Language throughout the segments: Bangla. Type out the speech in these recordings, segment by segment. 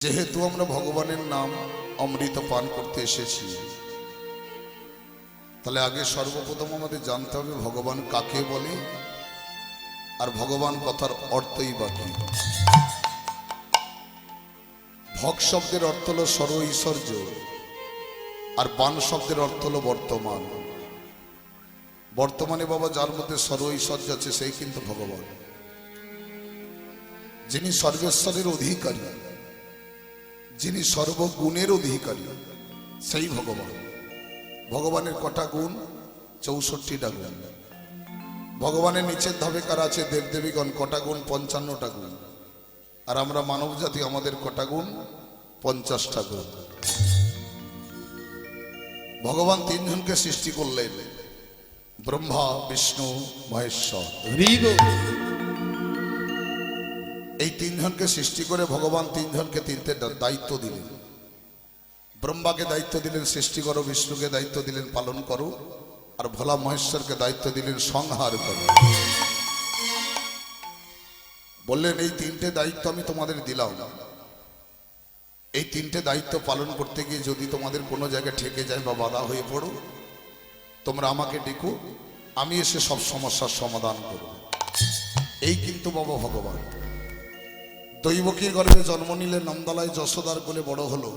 যেহেতু আমরা ভগবানের নাম অমৃত পান করতে এসেছি, তাহলে আগে সর্বপ্রথম আমাদের জানতে হবে ভগবান কাকে বলে আর ভগবান কথার অর্থই বা কি। ভগ শব্দের অর্থ হলো সর্ব ঐশ্বর্য, আর বান শব্দের অর্থ হলো বর্তমান। বর্তমানে বাবা যার মধ্যে সর্ব ঐশ্বর্য আছে সেই কিন্তু ভগবান, যিনি সর্বেশ্বরের অধিকারী, যিনি সর্বগুণের অধিকারী, সেই ভগবান। ভগবানের কটা গুণ? 64টা গুণ। ভগবানের নিচের ধাপে কারা আছে? দেবদেবীগণ। কটা গুণ? 55টা গুণ। আর আমরা মানব জাতি, আমাদের কটা গুণ? 50টা গুণ। ভগবান তিনজনকে সৃষ্টি করলেন, ব্রহ্মা, বিষ্ণু, মহেশ্বর। এই তিনজনকে সৃষ্টি করে ভগবান তিনজনকে তিনটে দায়িত্ব দিলেন। ব্রহ্মাকে দায়িত্ব দিলেন সৃষ্টি করো, বিষ্ণুকে দায়িত্ব দিলেন পালন করো, আর ভোলা মহেশ্বরকে দায়িত্ব দিলেন সংহার করো। বললেন এই তিনটে দায়িত্ব আমি তোমাদের দিলাম, এই তিনটে দায়িত্ব পালন করতে গিয়ে যদি তোমাদের কোনো জায়গায় ঠেকে যায় বা বাধা হয়ে পড়ো, তোমরা আমাকে ডেকো, আমি এসে সব সমস্যার সমাধান করব। এই কিন্তু বাবা ভগবান। দৈবকীর গর্ভে জন্ম নিলে, নন্দলায় যশোদার কোলে বড় হলো,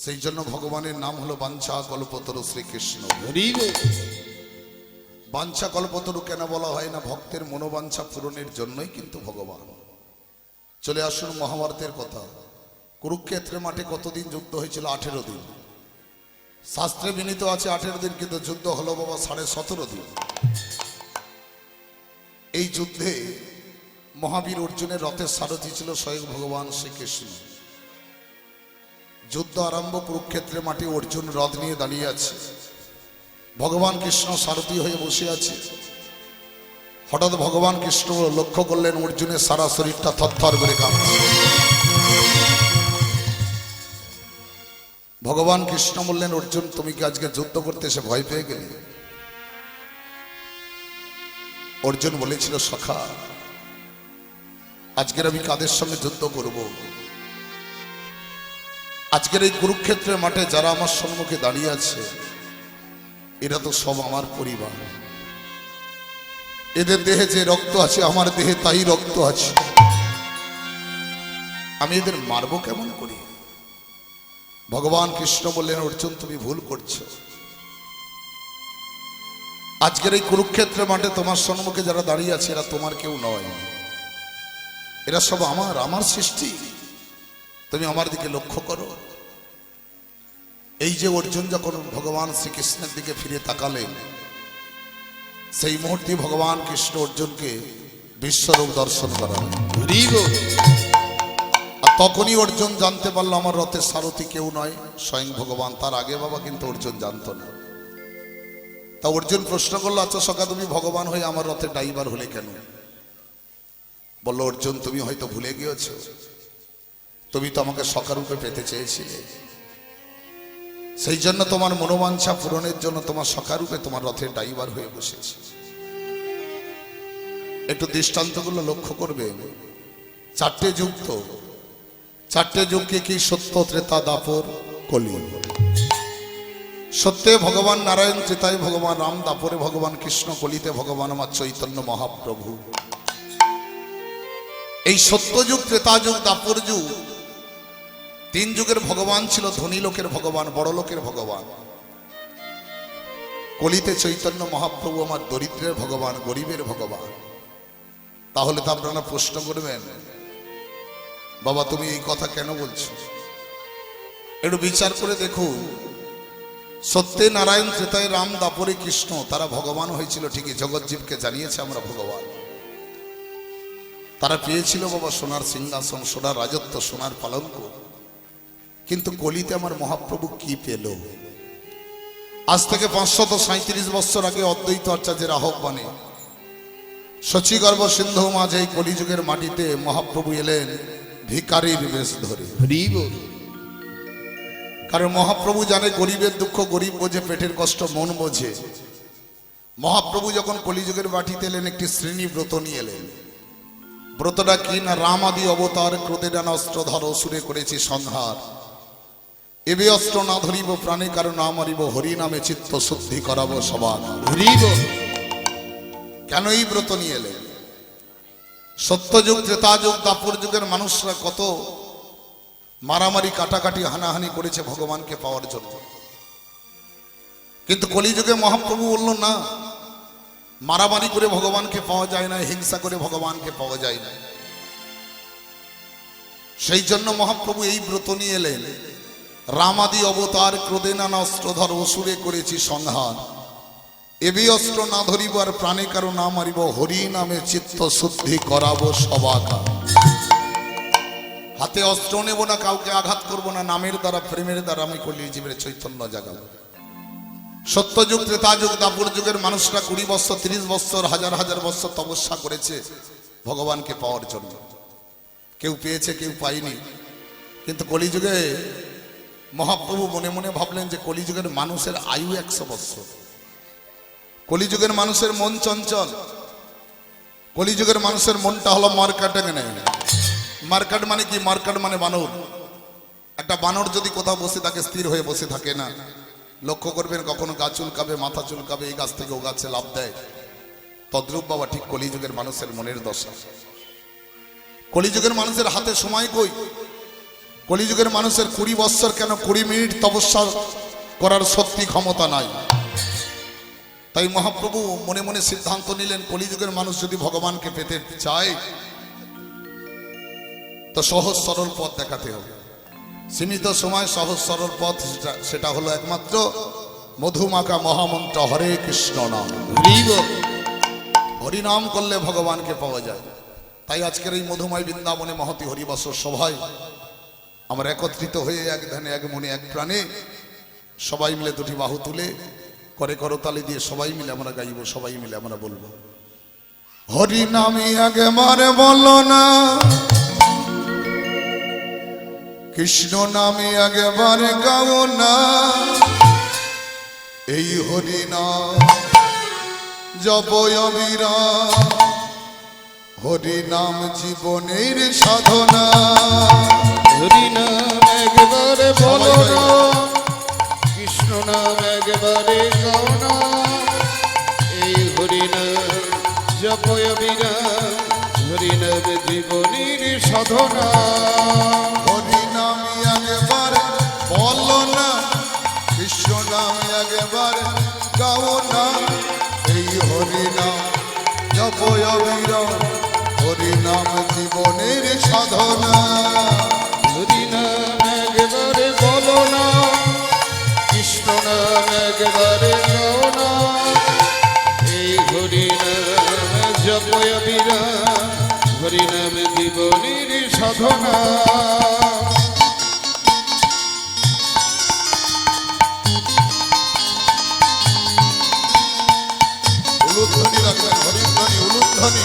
সেই জন্য ভগবানের নাম হলো বাঞ্ছা কল্পতরু শ্রীকৃষ্ণ। বাঞ্ছা কল্পতরু কেন বলা হয় না? ভক্তের মনোবাঞ্ছা পূরণের জন্যই কিন্তু ভগবান। চলে আসুন মহাভারতের কথা। কুরুক্ষেত্রের মাঠে কতদিন যুদ্ধ হয়েছিল? 18 দিন। শাস্ত্রে বিনীত আছে 18 দিন, কিন্তু যুদ্ধ হলো বাবা 17.5 দিন। এই যুদ্ধে মহাবীর অর্জুনের রথের সারথি ছিল স্বয়ং ভগবান শ্রীকৃষ্ণ। যুদ্ধ আরম্ভ, কুরুক্ষেত্রের মাঠে অর্জুন রথ নিয়ে দাঁড়িয়ে আছে, ভগবান কৃষ্ণ সারথি হয়ে বসে আছে। হঠাৎ ভগবান কৃষ্ণ লক্ষ্য করলেন অর্জুনের সারা শরীরটা থরথর করে কাঁপছে। ভগবান কৃষ্ণ বললেন, অর্জুন তুমি কি আজকে যুদ্ধ করতে এসে ভয় পেয়ে গেলে? অর্জুন বলেছিল, সখা আজকের আমি কাদের সঙ্গে যুদ্ধ করব? আজকের এই কুরুক্ষেত্রের মাঠে যারা আমার সম্মুখে দাঁড়িয়ে আছে, এরা তো সব আমার পরিবার। এদের দেহে যে রক্ত আছে, আমার দেহে তাই রক্ত আছে। আমি এদের মারবো কেমন করি? ভগবান কৃষ্ণ বললেন, অর্জুন তুমি ভুল করছো। আজকের এই কুরুক্ষেত্রের মাঠে তোমার সম্মুখে যারা দাঁড়িয়ে আছে, এরা তোমার কেউ নয়, এরা সব আমার সৃষ্টি। তুমি আমার দিকে লক্ষ্য করো। এই যে অর্জুন যখন ভগবান শ্রীকৃষ্ণের দিকে ফিরে তাকালেন, সেই মুহূর্তে ভগবান কৃষ্ণ অর্জুনকে বিশ্বরূপ দর্শন করালেন। আর তখনই অর্জুন জানতে পারলো আমার রথের সারথি কেউ নয়, স্বয়ং ভগবান। তার আগে বাবা কিন্তু অর্জুন জানতো না। তা অর্জুন প্রশ্ন করলো, আচ্ছা সখা তুমি ভগবান হয়ে আমার রথের ড্রাইভার হলে কেন? বললো, অর্জুন তুমি হয়তো ভুলে গিয়েছো, তুমি তো আমাকে সখা রূপে পেতে চেয়েছিলে, সেই জন্য তোমার মনোবাঞ্ছা পূরণের জন্য তোমার সখা রূপে তোমার রথের ড্রাইভার হয়ে বসেছি। একটু দৃষ্টান্তগুলো লক্ষ্য করবে। 4টে যুগ, তো 4টে যুগকে কি? সত্য, ত্রেতা, দাপর, কলি। সত্যে ভগবান নারায়ণ, ত্রেতায় ভগবান রাম, দাপরে ভগবান কৃষ্ণ, কলিতে ভগবান আমার চৈতন্য মহাপ্রভু। এই সত্য যুগ, ত্রেতা যুগ, দাপর যুগ, 3 যুগের ভগবান ছিল ধনী লোকের ভগবান, বড় লোকের ভগবান। কলিতে চৈতন্য মহাপ্রভু আমার দরিদ্রের ভগবান, গরিবের ভগবান। তাহলে তো আপনারা প্রশ্ন করবেন, বাবা তুমি এই কথা কেন বলছো? একটু বিচার করে দেখুন। সত্যে নারায়ণ, ত্রেতায় রাম, দাপরে কৃষ্ণ, তারা ভগবান হয়েছিল ঠিকই, জগৎজীবকে জানিয়েছে আমরা ভগবান। তারা পেয়েছিল বাবা সোনার সিংহাসন, সোনার রাজত্ব, সোনার পালঙ্ক। কিন্তু কলিতে আমার মহাপ্রভু কি পেল? আজ থেকে 537 বছর আগে অদ্বৈত আচার্যের আহ্বানে শচীগর্ভ সিন্ধু মাঝে এই কলিযুগের মাটিতে মহাপ্রভু এলেন ভিখারির বেশ ধরে। কারণ মহাপ্রভু জানে গরিবের দুঃখ গরিব বোঝে, পেটের কষ্ট মন বোঝে। মহাপ্রভু যখন কলিযুগের মাটিতে এলেন, একটি শ্রেণী ব্রত নিয়ে এলেন। ব্রতটা কি না, রাম আদি অবতার ক্রোধে ডানা অস্ত্র ধর অসুরে করেছি সংহার, এবে অস্ত্র না ধরিব প্রাণে কারো না মারিব, হরি নামে চিত্ত শুদ্ধি করাবো সবার। কেন এই ব্রত নিয়ে এলেন? সত্যযুগ, ত্রেতাযুগ, দাপর যুগের মানুষরা কত মারামারি, কাটাকাটি, হানাহানি করেছে ভগবানকে পাওয়ার জন্য, কিন্তু কলিযুগে মহাপ্রভু বলল না, মারামারি করে ভগবানকে পাওয়া যায় না, হিংসা করে ভগবানকে পাওয়া যায় না। সেই জন্য মহাপ্রভু এই ব্রত নিয়ে এলেন, রামাদি অবতার ক্রোধে নানা অস্ত্রধর অসুরে করেছি সংহার, এবি অস্ত্র না ধরিব আর প্রাণে কারো না মারিব, হরি নামে চিত্ত শুদ্ধি করাবো সবাকা। হাতে অস্ত্র নেব না, কাউকে আঘাত করব না, নামের দ্বারা প্রেমের দ্বারা আমি কলিজীবের চৈতন্য জাগাবো। সত্যযুগ, ত্রেতাযুগ, দাপর যুগের মানুষরা 20 বছর, 30 বছর, হাজার হাজার বছর তপস্যা করেছে ভগবানকে পাওয়ার জন্য। কেউ পেয়েছে, কেউ পায়নি। কিন্তু কলিযুগে মহাপ্রভু মনে মনে ভাবলেন যে কলিযুগের মানুষের আয়ু 100 বছর। কলিযুগের মানুষের মন চঞ্চল। কলিযুগের মানুষের মনটা হলো মার্কেটে নেয়। মার্কেট মানে কি? মার্কেট মানে বানর। একটা বানর যদি কোথাও বসে থাকে, স্থির হয়ে বসে থাকে না। লক্ষ্য করবেন, কখনো গা চুলকাবে, মাথা চুলকাবে, এই গাছ থেকে ও গাছে লাভ দেয়। তদ্রূপ বাবা ঠিক কলিযুগের মানুষের মনের দশা। কলিযুগের মানুষের হাতে সময় কই? কলিযুগের মানুষের 20 বছর কেন 20 মিনিট তপস্যা করার শক্তি ক্ষমতা নাই। তাই মহাপ্রভু মনে মনে সিদ্ধান্ত নিলেন, কলিযুগের মানুষ যদি ভগবানকে পেতে চায় তো সহজ সরল পথ দেখাতে হবে। সীমিত সময় সহজ সরল পথ, সেটা হলো একমাত্র মধুমাখা মহামন্ত্র হরে কৃষ্ণ নাম। হরি নাম করলে ভগবানকে পাওয়া যায়। তাই আজকের এই মধুময় বৃন্দাবনে মহতি হরিবাসর সভায় আমরা একত্রিত হয়ে এক ধ্যানে, এক মনে, এক প্রাণে সবাই মিলে দুটি বাহু তুলে করে করতালি দিয়ে সবাই মিলে আমরা গাইব, সবাই মিলে আমরা বলবো, হরি নামে একবারে বলো না, কৃষ্ণ নামে একবারে গাও না, এই হরি নাম জপ অবিরাম, হরি নাম জীবনের সাধনা। হরি নাম একবারে বলো না, কৃষ্ণ নাম একবারে গাও না, এই হরি নাম জপ অবিরাম, হরি নাম জীবনের সাধনা। হরি নাম একবারে বলো না, কৃষ্ণ নাম একবারে গাও না, এই হরি নাম জপ অবিরাম, হরি নাম জীবনের সাধনা। হরি নাম একবারে বলো না, কৃষ্ণ নাম একবারে গাও না, এই হরি নাম জপ অবিরাম, হরি নাম জীবনের সাধনা। উলুধ্বনি রাখবেন, হরিধ্বনি, উলুধ্বনি।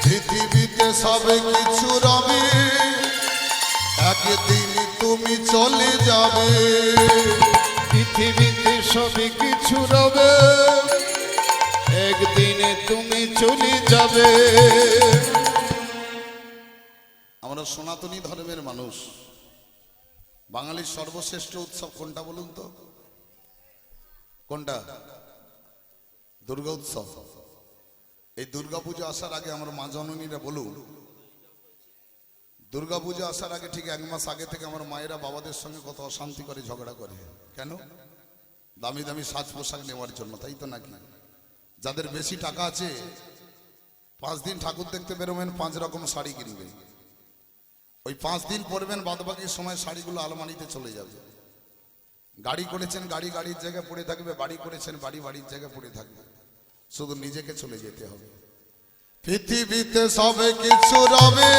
পৃথিবীতে সবে কিছু রবে, একদিন তুমি চলে যাবে। পৃথিবীতে সবে কিছু রবে, একদিনে তুমি চলে যাবে। আমরা সনাতনী ধর্মের মানুষ। বাঙালির সর্বশ্রেষ্ঠ উৎসব কোনটা বলুন তো? কোনটা? দুর্গা উৎসব। এই দুর্গা পুজো আসার আগে আমার মা জননীরা বলুন, দুর্গা পুজো আসার আগে ঠিক 1 মাস আগে থেকে আমার মায়েরা বাবাদের সঙ্গে কত অশান্তি করে, ঝগড়া করে। কেন? দামি দামি সাজ পোশাক নেওয়ার জন্য, তাই তো নাকি? যাদের বেশি টাকা আছে 5 দিন ঠাকুর দেখতে বেরোবেন, 5 রকম শাড়ি কিনবে। ওই 5 দিন পরবেন, বাদবাকি সময় শাড়িগুলো আলমারিতে চলে যাবে। গাড়ি করেছেন, গাড়ি গাড়ির জায়গায় পড়ে থাকবে, বাড়ি করেছেন, বাড়ি বাড়ির জায়গায় পড়ে থাকবে। শুধু নিজেকে চলে যেতে হবে। পৃথিবীতে সবে কিছু রবে,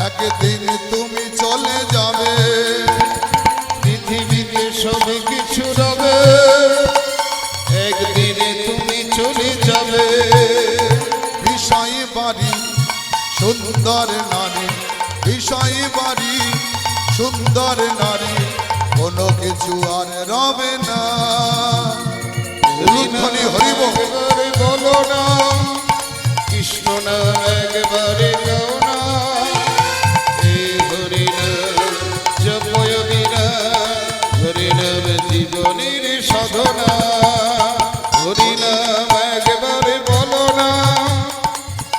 একদিন তুমি চলে যাবে। পৃথিবীতে সবে কিছু রবে, একদিনে তুমি চলে যাবে। বিষয় বাড়ি সুন্দর নারী, বিষয় বাড়ি সুন্দর নারী কোনো কিছু আর রবে না। উলুধ্বনি হরিব একবারে বলো না, কৃষ্ণ নাম একবারে গাও না। এই হরি নাম জপয় বিনা, হরি নাম জীবনের সাধনা। হরি নাম একবারে বলো না,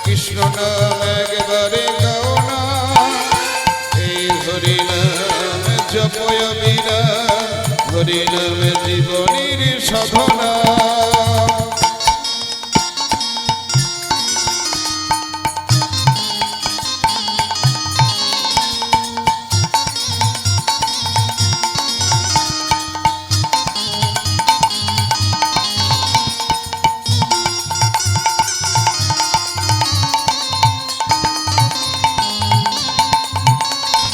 কৃষ্ণ নাম একবারে গাও না। এই হরি নাম জপয় বিনা, হরি নাম জীবনের সাধনা।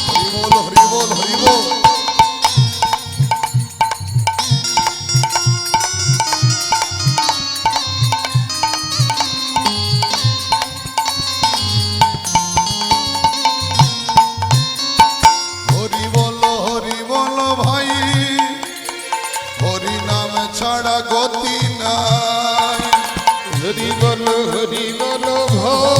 হরিবোল হরিবোল হরিবোল। হরি বল ভাই, হরি নাম ছাড়া গতি নাই। হরি বলো ভাই,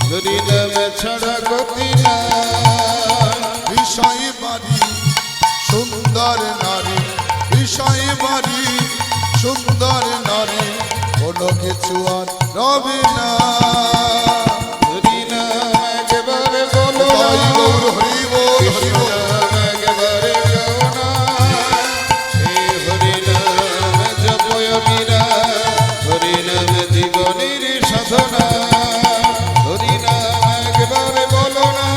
হরি নাম ছাড়া গতি নাই। বিষয় বাড়ি সুন্দর নারী, বিষয় বাড়ি সুন্দর নারী কোনো কিছু আর রবে না। হরি নাম একবারে বলো না, তাই গৌর হরি বল হরি কৃষ্ণ বল। নাম একবারে গাও না। এই হরি নাম জপয় বিনা, হরি নাম জীবনের সাধনা। হরি নাম একবারে বলো না,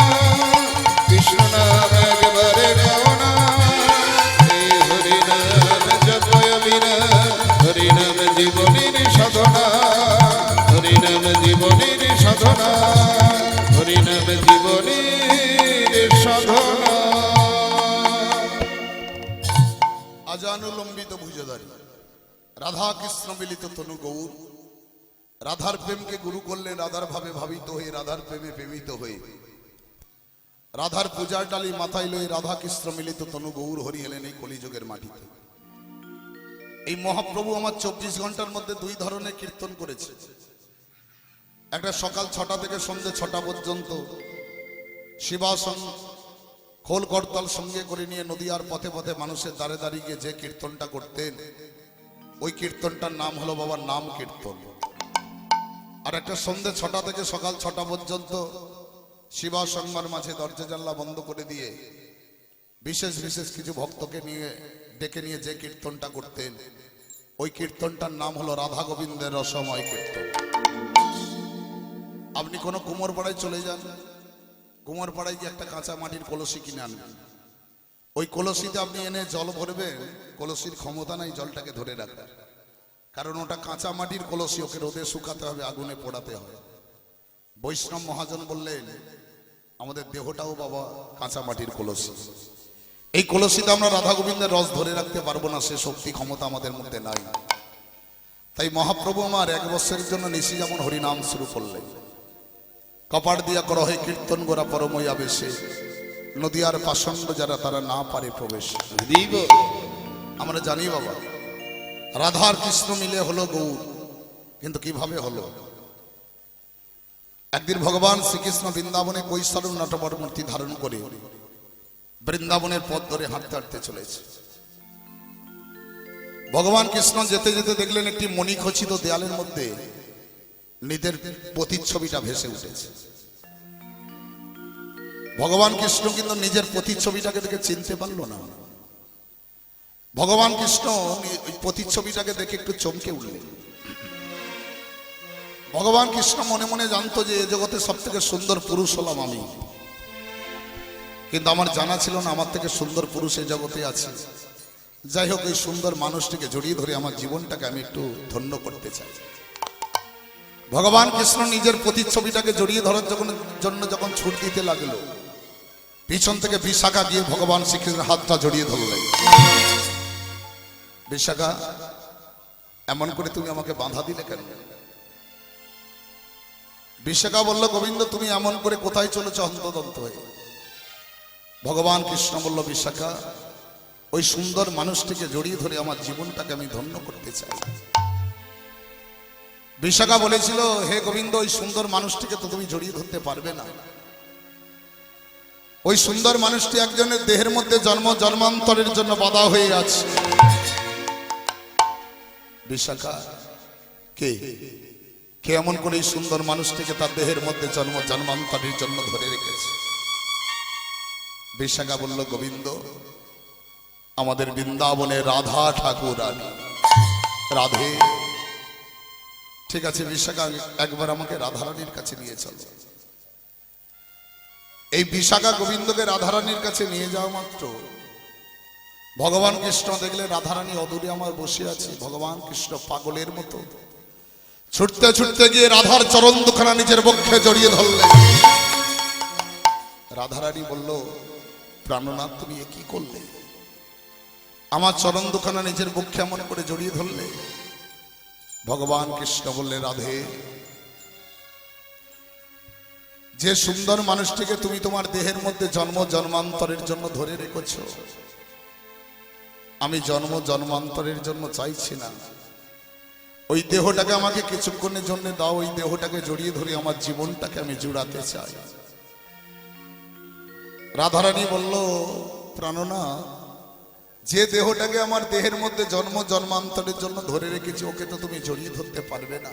কৃষ্ণ নাম একবারে গাও না। এই হরি নাম জপয় বিনা, হরি নাম জীবনের সাধনা। হরি নাম জীবনের সাধনা, হরি নাম জীবনের সাধনা। আজানুলম্বিত ভুজধারী রাধা কৃষ্ণ মিলিত তনু গৌর। রাধার প্রেমকে গুরু করলেন, রাধার ভাবে ভাবিত হয়ে, রাধার প্রেমে প্রেমিত হয়ে, রাধার পূজার ডালি মাথায় লয়ে রাধা কৃষ্ণ মিলিত তনু গৌর হরি এলেন এই কলিযুগের মাটিতে। এই মহাপ্রভু আমার 24 ঘন্টার মধ্যে দুই ধরনের কীর্তন করেছে। একটা সকাল 6টা থেকে সন্ধ্যে 6টা পর্যন্ত শিবাসন খোল করতাল সঙ্গে করে নিয়ে নদীয়ার পথে পথে মানুষের দ্বারে দাঁড়িয়ে গিয়ে যে কীর্তনটা করতেন, ওই কীর্তনটার নাম হলো বাবার নাম কীর্তন। আর একটা সন্ধ্যে 6টা থেকে সকাল 6টা পর্যন্ত শিবাসঙ্গের মাঝে দরজা জানলা বন্ধ করে দিয়ে বিশেষ বিশেষ কিছু ভক্তকে নিয়ে ডেকে নিয়ে যে কীর্তনটা করতেন, ওই কীর্তনটার নাম হলো রাধা গোবিন্দের রসময় কীর্তন। আপনি কোনো কুমোরপাড়ায় চলে যান, কুমোরপাড়ায় গিয়ে একটা কাঁচা মাটির কলসি কিনে আনবেন। ওই কলসিতে আপনি এনে জল ভরবেন, কলসির ক্ষমতা নাই জলটাকে ধরে রাখার, কারণ ওটা কাঁচা মাটির কলসি, ওকে রোদে শুকাতে হবে, আগুনে পোড়াতে হবে। বৈষ্ণব মহাজন বললেন আমাদের দেহটাও বাবা কাঁচা মাটির কলসি। এই কলসিতে আমরা রাধা গোবিন্দের রস ধরে রাখতে পারবো না, সে শক্তি ক্ষমতা আমাদের মধ্যে নাই। তাই মহাপ্রভু আমার 1 বছরের জন্য নিশি যেমন হরিনাম শুরু করলেন। কপাট দিয়া কর হয় কীর্তন গোরা পরময়া বেশে, নদিয়ার পাষণ্ড যারা তারা না পারে প্রবেশ। দিব আমরা জানি বাবা রাধার কৃষ্ণ মিলে হলো গৌর, কিন্তু কিভাবে হলো? একদিন ভগবান শ্রীকৃষ্ণ বৃন্দাবনে কৈশোর নটবর মূর্তি ধারণ করে বৃন্দাবনের পথ ধরে হাঁটতে হাঁটতে চলেছে। ভগবান কৃষ্ণ যেতে যেতে দেখলেন একটি মণিখচিত দেয়ালের মধ্যে নিজের প্রতিচ্ছবিটা ভেসে উঠেছে। ভগবান কৃষ্ণ কিন্তু নিজের প্রতিচ্ছবিটাকে দেখে চিনতে পারলো না। ভগবান কৃষ্ণ ওই প্রতিচ্ছবিটাকে দেখে একটু চমকে উঠলেন। ভগবান কৃষ্ণ মনে মনে জানতো যে এ জগতে সব থেকে সুন্দর পুরুষ হলাম আমি, কিন্তু আমার জানা ছিল না আমার থেকে সুন্দর পুরুষ এ জগতে আছে। যাই হোক, এই সুন্দর মানুষটিকে জড়িয়ে ধরে আমার জীবনটাকে আমি একটু ধন্য করতে চাই। ভগবান কৃষ্ণ নিজের প্রতিচ্ছবিটাকে জড়িয়ে ধরার জন্য যখন ছুট দিতে লাগলো, পিছন থেকে বিশাখা গিয়ে ভগবান শ্রীকৃষ্ণের হাতটা জড়িয়ে ধরলেন। বিশাখা, এমন করে তুমি আমাকে বাধা দিলে কেন? বিশাখা বলল, গোবিন্দ তুমি এমন করে কোথায় চলেছ হন্তদন্ত হয়ে? ভগবান কৃষ্ণ বলল, বিশাখা, ওই সুন্দর মানুষটিকে জড়িয়ে ধরে আমার জীবনটাকে আমি ধন্য করতে চাই। বিশাখা বলেছিল, হে গোবিন্দ, ওই সুন্দর মানুষটিকে তো তুমি জড়িয়ে ধরতে পারবে না। ওই সুন্দর মানুষটি একজনের দেহের মধ্যে জন্ম জন্মান্তরের জন্য বাধা হয়ে আছে। বিশাখা, কে কে এমন করে এই সুন্দর মানুষটিকে তার দেহের মধ্যে জন্ম জন্মান্তরের জন্য ধরে রেখেছে? বিশাখা বলল, গোবিন্দ, আমাদের বৃন্দাবনে রাধা ঠাকুর রানী রাধে। ঠিক আছে বিশাখা, একবার আমাকে রাধারানীর কাছে নিয়ে চলো। এই বিশাখা গোবিন্দকে রাধারানীর কাছে নিয়ে যাওয়া মাত্র ভগবান কৃষ্ণ দেখলে রাধারানী অদূরে আমার বসে আছে। ভগবান কৃষ্ণ পাগলের মতো ছুটতে ছুটতে গিয়ে রাধার চরণ দুখানা নিজের বক্ষে জড়িয়ে ধরলেন। রাধারানী বলল, প্রাণনাথ, তুমি এ কি করলে? আমার চরণ দুখানা নিজের বক্ষে এমন করে জড়িয়ে ধরলে। ভগবান কৃষ্ণ বললে, রাধে, যে সুন্দর মানুষটিকে তুমি তোমার দেহের মধ্যে জন্ম জন্মান্তরের জন্য ধরে রেখেছ, আমি জন্ম জন্মান্তরের জন্য চাইছি না। ওই দেহটাকে আমাকে কিছুক্ষণের জন্য দাও, ওই দেহটাকে জড়িয়ে ধরে আমার জীবনটাকে আমি জুড়াতে চাই। রাধারানী বলল, প্রাণনা, যে দেহটাকে আমার দেহের মধ্যে জন্ম জন্মান্তরের জন্য ধরে রেখেছি, ওকে তো তুমি জড়িয়ে ধরতে পারবে না।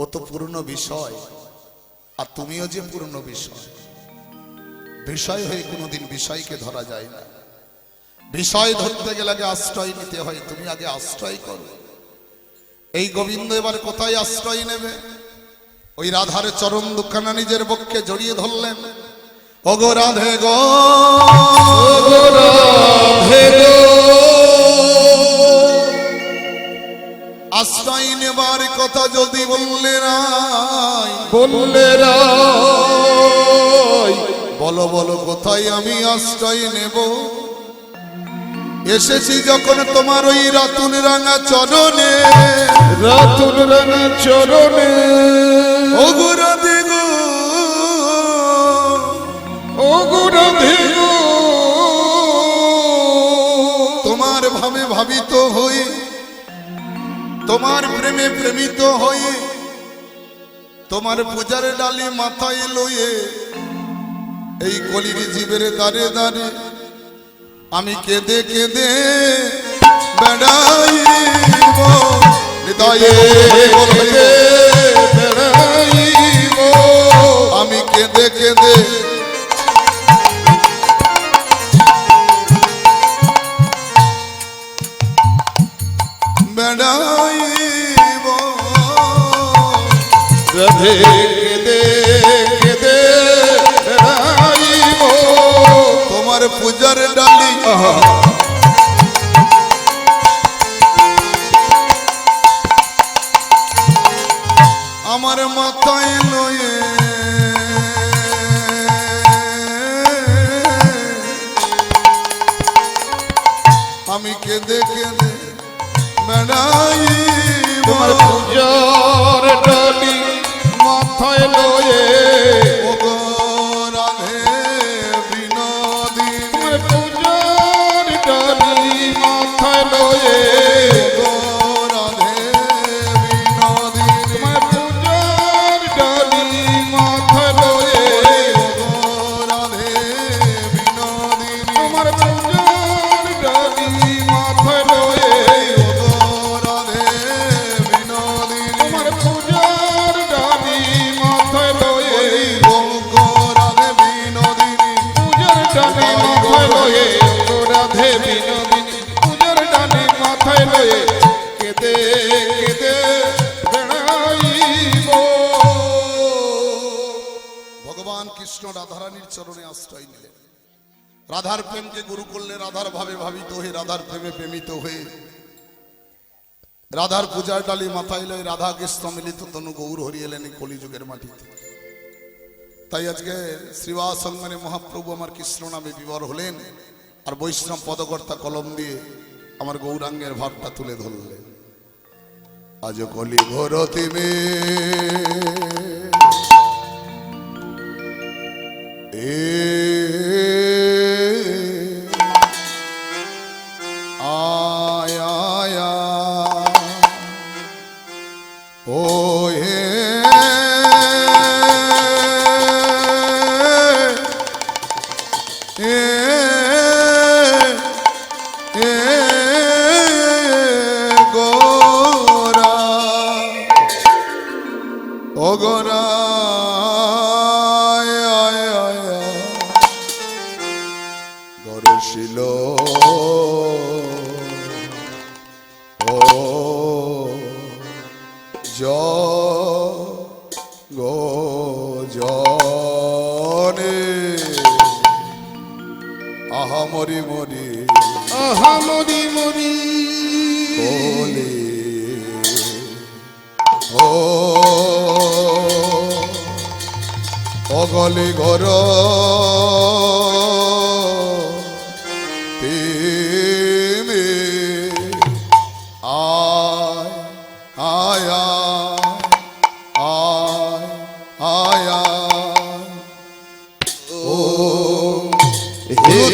ও তো পুরনো বিষয়, আর তুমিও যে পুরনো বিষয়। বিষয় হয়ে কোনোদিন বিষয়কে ধরা যায় না। বিষয় ধরতে গেলে আগে আশ্রয় নিতে হয়। তুমি আগে আশ্রয় করো। এই গোবিন্দ এবার কোথায় আশ্রয় নেবে? ওই রাধার চরণ দুখানা নিজের বক্ষে জড়িয়ে ধরলেন। ওগো রাধে গো, আশ্রয় নেবার কথা যদি বললে রাই, বলো বলো কোথায় আমি আশ্রয় নেব? এসেছি যখন তোমার ওই রাতুল রাঙা চরণে, ওগো রাধে গো, তোমার ভাবে ভাবিত হই, তোমার প্রেমে প্রেমিত হই, তোমার পূজার ডালি মাথায় লয়ে এই কলির জীবের দাঁড়ে দাঁড়ে আমি কেঁদে কেঁদে বেড়াইব, হৃদয়ে বেড়াইব, আমি কেঁদে কেঁদে বেড়াইব, রাধে কেঁদে কেঁদে বেড়াইব, তোমার পূজার ডালি আমার মাথায় লয়ে আমি কেঁদে কেঁদে বেড়াইব, তোমার পূজার ডালি মাথায় লয়ে, ওগো রাধে বিনোদিনী, তোমার পূজার ডালি মাথায় লয়ে, ওগো রাধে বিনোদিনী, তোমার পূজার ডালি মাথায় লয়ে, ওগো রাধে বিনোদিনী, তোমার পূজার ডালি মাথায় লয়ে, ওগো রাধে বিনোদিনী, তোমার পূজার ডালি মাথায় লয়ে, ওগো রাধে বিনোদিনী, পূজার ডালি মাথায় লয়ে, ও রাধে বিনোদিনী, পূজার ডালি মাথায় লয়ে, কেঁদে কেঁদে বেড়াইব। ভগবান কৃষ্ণ রাধারানীর চরণে আশ্রয় নিলেন। রাধার প্রেমকে গুরু করলে রাধার ভাবে ভাবিত হয়ে, রাধার প্রেমে প্রেমিত হয়ে, রাধার পূজার ডালি মাথায় লয়ে রাধা কৃষ্ণ মিলিত তনু গৌর হরি এলেন এই কলিযুগের মাটিতে। তাই আজকে শ্রীবাস সঙ্গনে মহাপ্রভু আমার কৃষ্ণ নামে বিবর হলেন, আর বৈষ্ণব পদকর্তা কলম দিয়ে আমার গৌরাঙ্গের ভাবটা তুলে ধরলেন। আজ কলি ঘরতি মে এ আয় আয় আয়। ও হে গোরা ও গোরা গরশিল ও গো জনে আহা মরি মরি আহা মরি মরি কোলে ও গলে ঘর তেমে আয় আয় আয় আয় আয় ও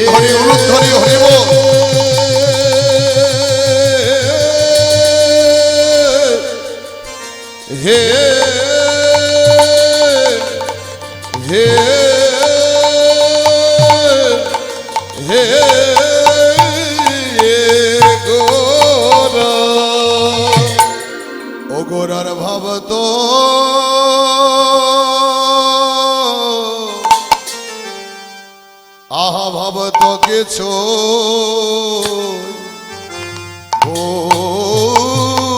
হলুদ ধরি হরিব হে হে হে গোরা ও গোরার ভাব তো আহা ভাব তো কিছু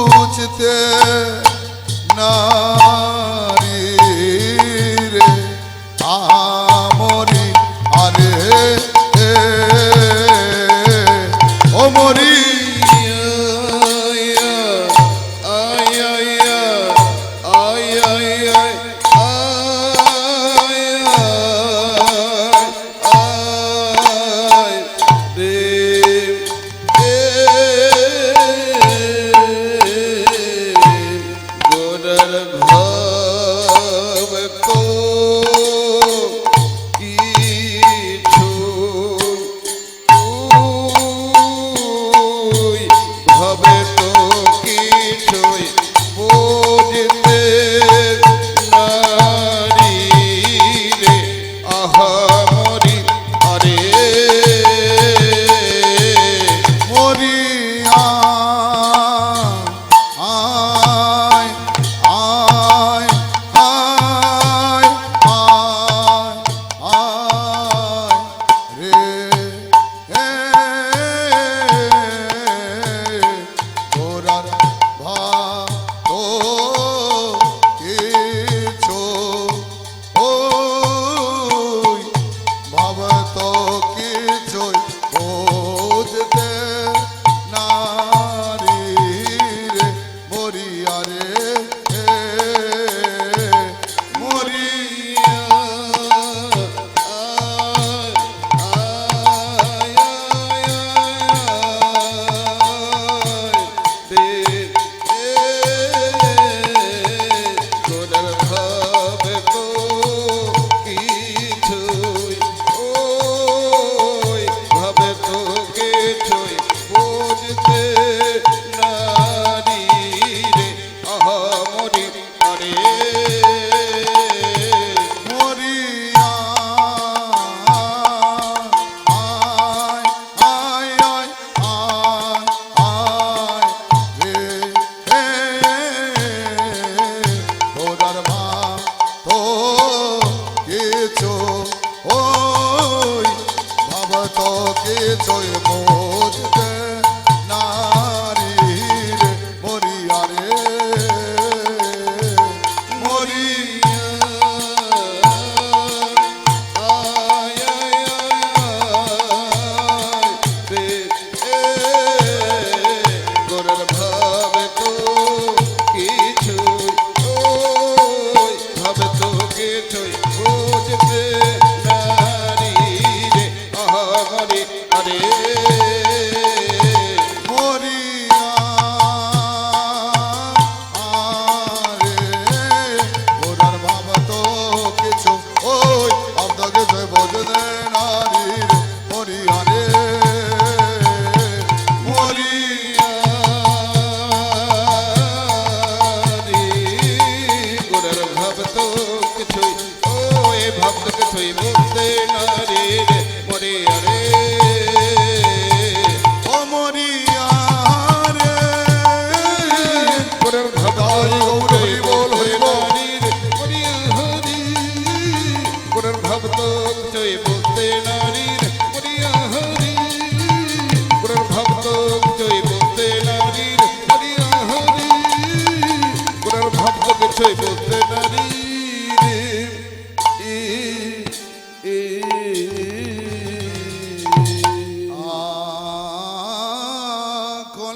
বুঝতে নারী রে আমরি আরে ও মরি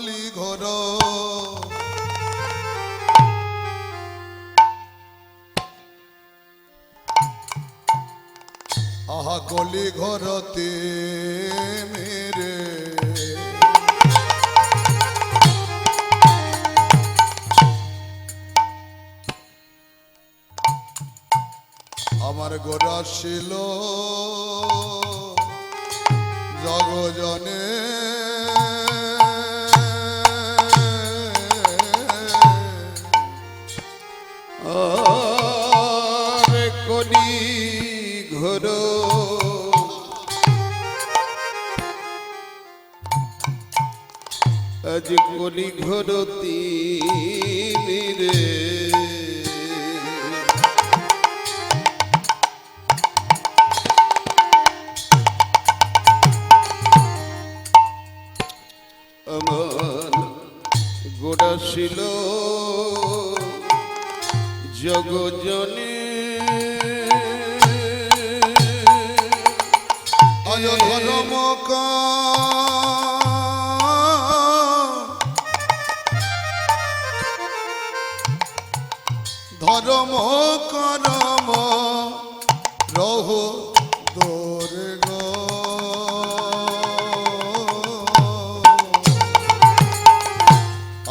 কলি ঘর আহা কলি ঘরতে মেরে আমার গোরা ছিল জগজনে আরে কলি ঘর আজ কলি ঘর রে আমার গোড়া ছিল জগজনে আজ ধর্মক ধর্ম করম রহ দোরে গো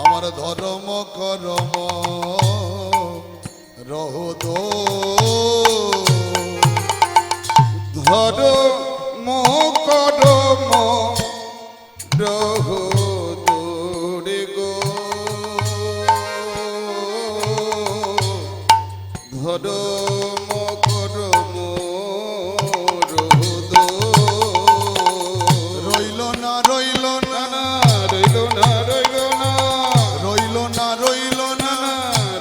আমার ধর্ম করম রহ দো ধর করম রহ দোরে গো ধর করম রহ দো রইল না রইল না না রইল না রইল না রইল না রইল না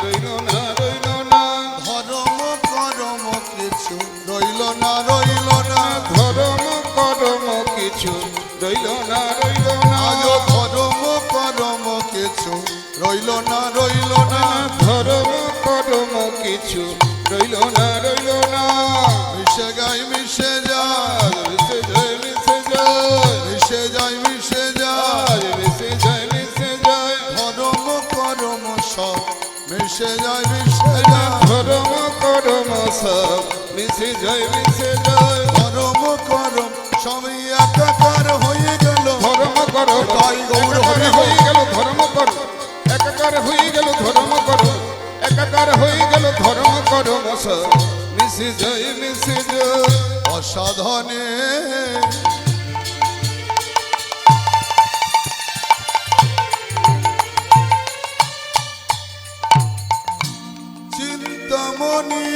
রইল না রইল না ধর্ম করম কিছু রইল না রইল না ধর্ম করম কিছু রইল না রইল না আজ ধর্ম করম কিছু রইল না রইল না ধর্ম করম কিছু রইল না রইল না মিশে গাই মিশে যায় মিশে যায় মিশে যায় মিশে যায় মিশে যায় মিশে যায় মিশে যায় ধর্ম করম সব মিশে যায় মিশে যায় ধর্ম করম সব মিশে যায় মিশে যায় ধর্ম করম সবই একাকার হয়ে গেল ধর্ম করো তাই গৌর হরি হয়ে গেল ধর্ম করো একাকার হয়ে গেল ধর্ম করো একাকার হয়ে গেল ধর্ম করো সব মিশে যায় মিশে যায় অসাধনে চিন্তামণি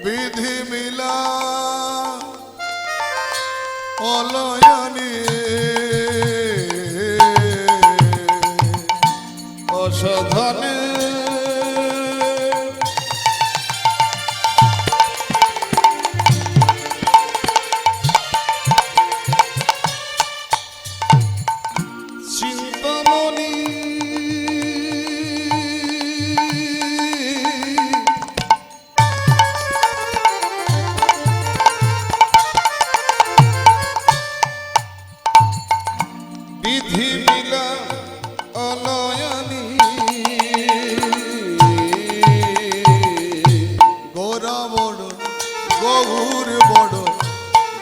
বিধি মিলা অলয়ানি অসাধনে চিন্তামণি বিধি মিলা অলয়ানি গোরা বড় গৌর বড়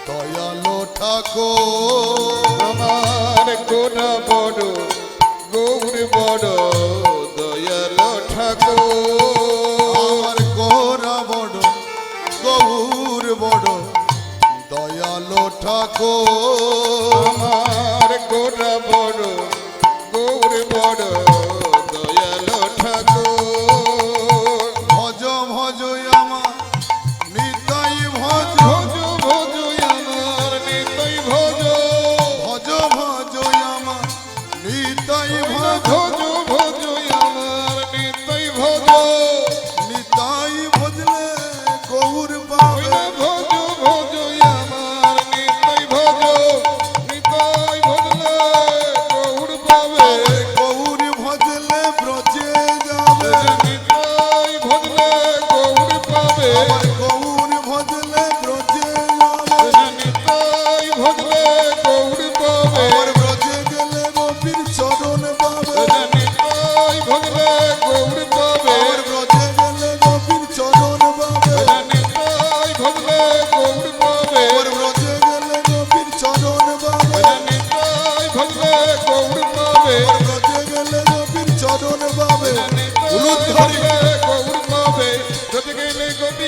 দয়ালো ঠাকুর আমার গোরা বড় গৌর বড় দয়াল ঠাকুর আমার গোরা বড় গৌর বড় দয়ালো ঠাকুর আমার গোরা বড় গৌর বড় দয়াল ঠাকুর ভজ ভজ আমার নিতাই ভজ ভজ ভজ আমার নিতাই ভজ ভজ ভজ আমার নিতাই ভজ ভজ ভজ আমার নিতাই ভজ নিতাই ভজলে গৌর পাবে ভজ ভজ আমার নিতাই ভজ নিতাই ভজলে গৌর পাবে গৌর ভজলে ব্রজে যা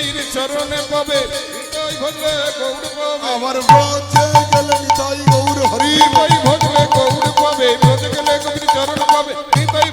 কবির চরণে পাবে নিতাই ভজলে গৌর পাবে আমার ব্রজে গেলে নিতাই গৌর হরি নিতাই ভজলে গৌর পাবে ব্রজে গেলে কবির চরণ পাবে নিতাই